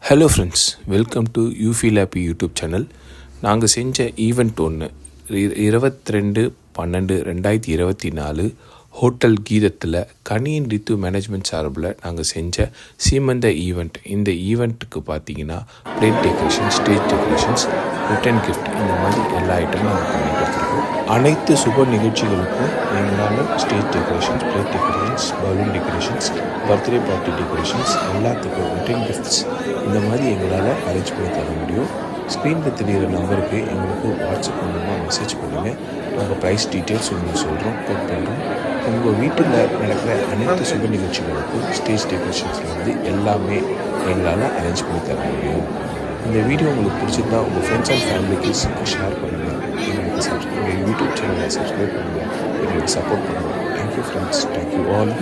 Hello friends, welcome to you feel happy YouTube channel. நாங்கள் செஞ்ச event ஒன்று 22/12/2024 hotel கீதத்தில் கனியின் ரித்து management சார்பில் நாங்கள் செஞ்ச சீமந்த ஈவெண்ட். இந்த ஈவெண்ட்டுக்கு பார்த்தீங்கன்னா plate decoration, stage decorations, return gift, இந்த மாதிரி எல்லா ஐட்டமும் நாங்கள் பண்ணி கொடுத்துருக்கோம். அனைத்து சுப நிகழ்ச்சிகளுக்கும் எங்களால் stage decorations, plate decorations, balloon decorations, birthday party decorations, எல்லாத்துக்கும் ரிட்டன் கிஃப்ட்ஸ் இந்த மாதிரி எங்களால் அரேஞ்ச் பண்ணி தர முடியும். ஸ்க்ரீனில் தெரிகிற நம்பருக்கு எங்களுக்கு வாட்ஸ்அப் மூலமாக மெசேஜ் பண்ணுங்கள். நாங்கள் ப்ரைஸ் டீட்டெயில்ஸ் உங்களுக்கு சொல்கிறோம், கோட் பண்ணுறோம். உங்கள் வீட்டில் நடக்கிற அனைத்து சுப நிகழ்ச்சிகளுக்கும் ஸ்டேஜ் டெக்கரேஷன்ஸ்லேருந்து எல்லாமே எங்களால் அரேஞ்ச் பண்ணி தர முடியும். இந்த வீடியோ உங்களுக்கு பிடிச்சிருந்தா உங்கள் ஃப்ரெண்ட்ஸ் அண்ட் ஃபேமிலிக்கு ஷேர் பண்ணுங்கள். எங்கள் யூடியூப் சேனலை சப்ஸ்கிரைப் பண்ணுங்கள். எங்களுக்கு சப்போர்ட் பண்ணுங்கள். Thank you friends, thank you all.